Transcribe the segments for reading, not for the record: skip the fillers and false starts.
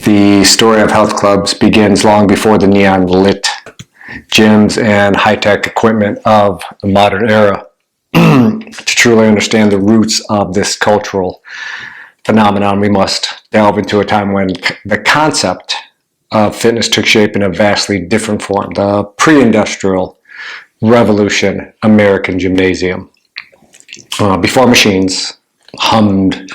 The story of health clubs begins long before the neon-lit gyms and high-tech equipment of the modern era. To truly understand the roots of this cultural phenomenon, we must delve into a time when the concept of fitness took shape in a vastly different form, the pre-industrial revolution American gymnasium. Before machines hummed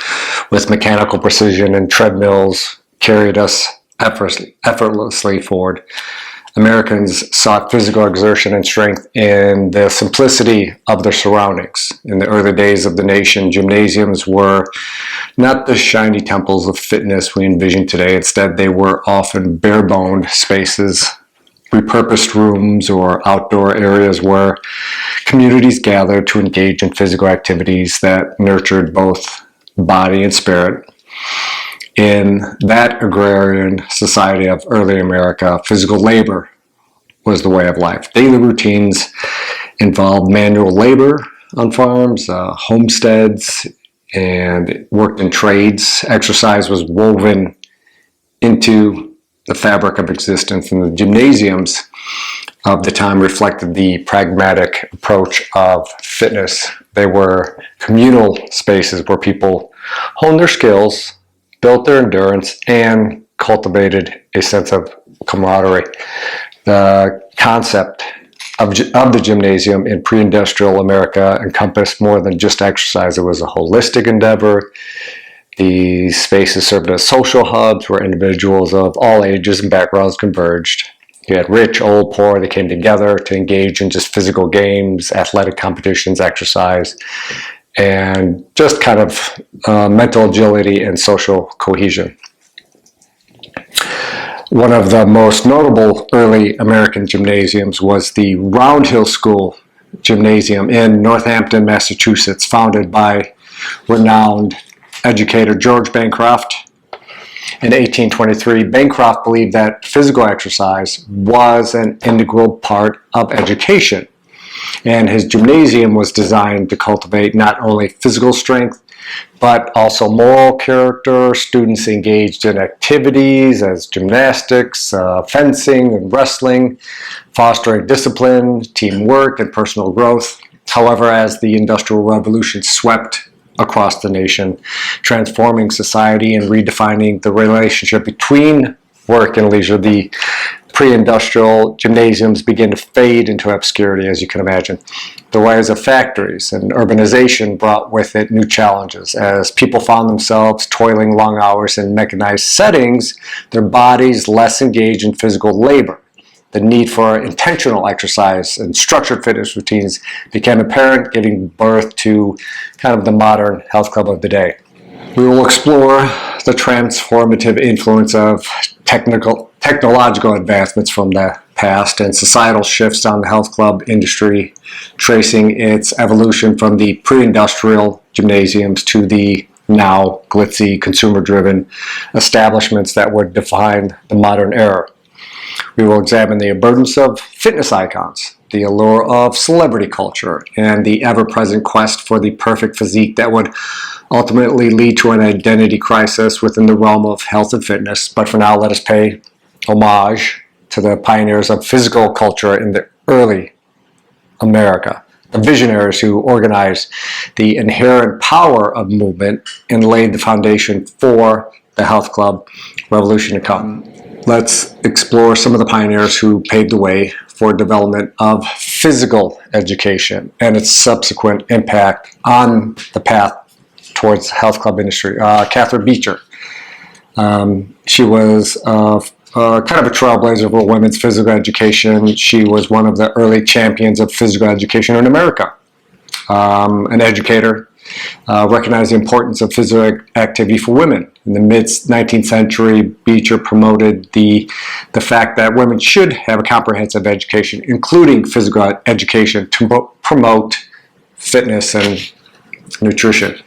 with mechanical precision and treadmills carried us effortlessly forward, Americans sought physical exertion and strength in the simplicity of their surroundings. In the early days of the nation, gymnasiums were not the shiny temples of fitness we envision today. Instead, they were often bare-boned spaces, repurposed rooms, or outdoor areas where communities gathered to engage in physical activities that nurtured both body and spirit. In that agrarian society of early America, physical labor was the way of life. Daily routines involved manual labor on farms, homesteads, and worked in trades. Exercise was woven into the fabric of existence, and the gymnasiums of the time reflected the pragmatic approach of fitness. They were communal spaces where people honed their skills, built their endurance, and cultivated a sense of camaraderie. The concept of the gymnasium in pre-industrial America encompassed more than just exercise. It was a holistic endeavor. These spaces served as social hubs where individuals of all ages and backgrounds converged. You had rich, old, poor. They came together to engage in just physical games, athletic competitions, exercise, and just kind of mental agility and social cohesion. One of the most notable early American gymnasiums was the Round Hill School Gymnasium in Northampton, Massachusetts, founded by renowned educator George Bancroft in 1823. Bancroft believed that physical exercise was an integral part of education, and his gymnasium was designed to cultivate not only physical strength, but also moral character. Students engaged in activities as gymnastics, fencing, and wrestling, fostering discipline, teamwork, and personal growth. However, as the Industrial Revolution swept across the nation, transforming society and redefining the relationship between work and leisure, the pre-industrial gymnasiums began to fade into obscurity, as you can imagine. The rise of factories and urbanization brought with it new challenges. As people found themselves toiling long hours in mechanized settings, their bodies less engaged in physical labor. The need for intentional exercise and structured fitness routines became apparent, giving birth to kind of the modern health club of the day. We will explore the transformative influence of technological advancements from the past and societal shifts on the health club industry, tracing its evolution from the pre-industrial gymnasiums to the now glitzy, consumer-driven establishments that would define the modern era. We will examine the emergence of fitness icons, the allure of celebrity culture, and the ever-present quest for the perfect physique that would ultimately lead to an identity crisis within the realm of health and fitness. But for now, let us pay homage to the pioneers of physical culture in the early America, the visionaries who organized the inherent power of movement and laid the foundation for the health club revolution to come. Let's explore some of the pioneers who paved the way for development of physical education and its subsequent impact on the path towards the health club industry. Catherine Beecher. She was kind of a trailblazer for women's physical education. She was one of the early champions of physical education in America. An educator, recognized the importance of physical activity for women. In the mid-19th century, Beecher promoted the fact that women should have a comprehensive education, including physical education, to promote fitness and nutrition.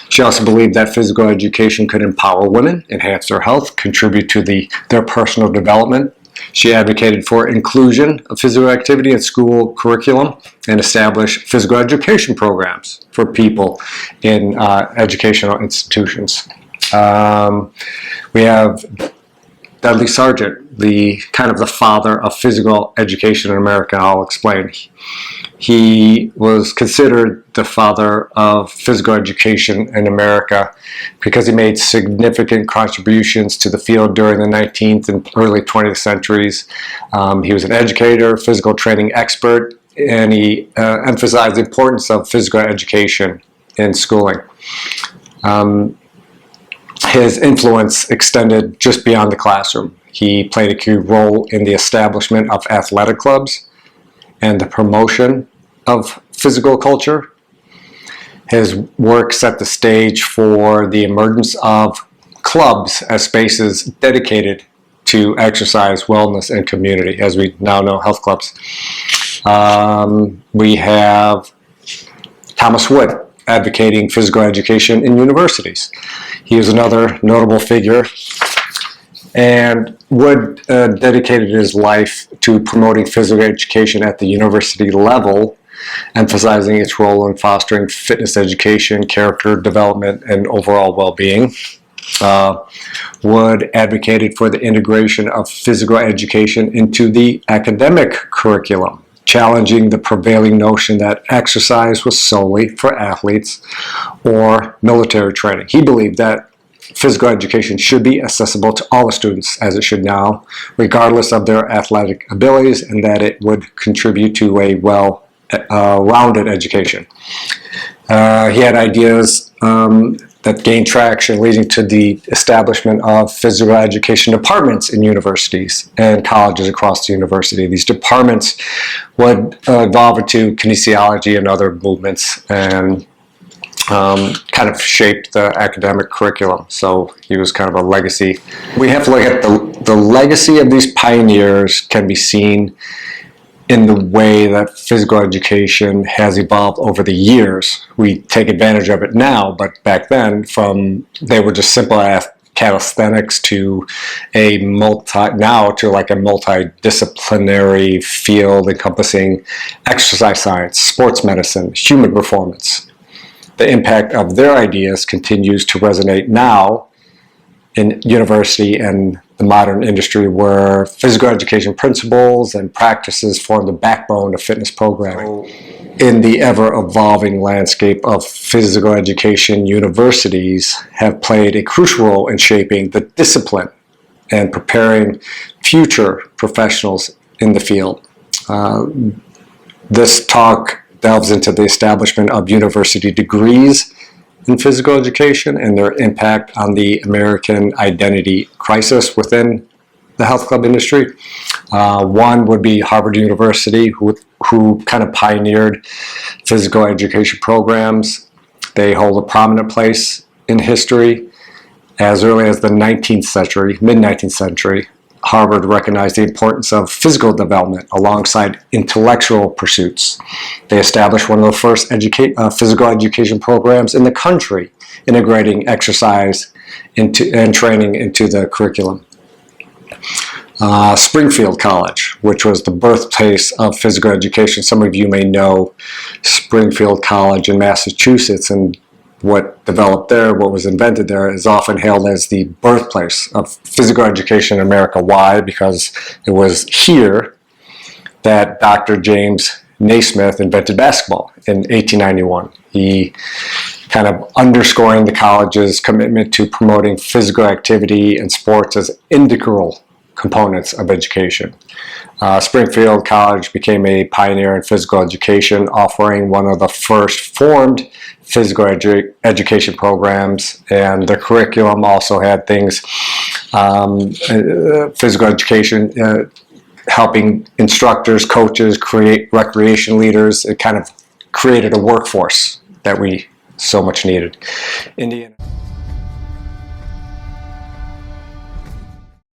She also believed that physical education could empower women, enhance their health, contribute to their personal development. She advocated for inclusion of physical activity in school curriculum and established physical education programs for people in educational institutions. We have Dudley Sargent, the kind of the father of physical education in America. I'll explain. He was considered the father of physical education in America because he made significant contributions to the field during the 19th and early 20th centuries. He was an educator, physical training expert, and he emphasized the importance of physical education in schooling. His influence extended just beyond the classroom. He played a key role in the establishment of athletic clubs and the promotion of physical culture. His work set the stage for the emergence of clubs as spaces dedicated to exercise, wellness, and community, as we now know health clubs. We have Thomas Wood advocating physical education in universities. He was another notable figure, and Wood dedicated his life to promoting physical education at the university level, emphasizing its role in fostering fitness education, character development, and overall well-being. Wood advocated for the integration of physical education into the academic curriculum, challenging the prevailing notion that exercise was solely for athletes or military training. He believed that physical education should be accessible to all the students, as it should now, regardless of their athletic abilities, and that it would contribute to a well-rounded education. He had ideas that gained traction, leading to the establishment of physical education departments in universities and colleges across the university. These departments would evolve into kinesiology and other movements, and kind of shaped the academic curriculum. So he was kind of a legacy. We have to look at the legacy of these pioneers can be seen in the way that physical education has evolved over the years. We take advantage of it now, but back then, they were just simple calisthenics to a multidisciplinary field encompassing exercise science, sports medicine, human performance. The impact of their ideas continues to resonate now in university and the modern industry, where physical education principles and practices form the backbone of fitness programming. In the ever-evolving landscape of physical education, universities have played a crucial role in shaping the discipline and preparing future professionals in the field. This talk delves into the establishment of university degrees in physical education and their impact on the American identity crisis within the health club industry. One would be Harvard University, who kind of pioneered physical education programs. They hold a prominent place in history. As early as the 19th century, mid-19th century, Harvard recognized the importance of physical development alongside intellectual pursuits. They established one of the first physical education programs in the country, integrating exercise and training into the curriculum. Springfield College, which was the birthplace of physical education. Some of you may know Springfield College in Massachusetts, and what developed there, what was invented there, is often hailed as the birthplace of physical education in America. Why? Because it was here that Dr. James Naismith invented basketball in 1891. He kind of underscoring the college's commitment to promoting physical activity and sports as integral components of education. Springfield College became a pioneer in physical education, offering one of the first formed physical education programs, and the curriculum also had things, physical education, helping instructors, coaches, create recreation leaders. It kind of created a workforce that we so much needed. Indiana.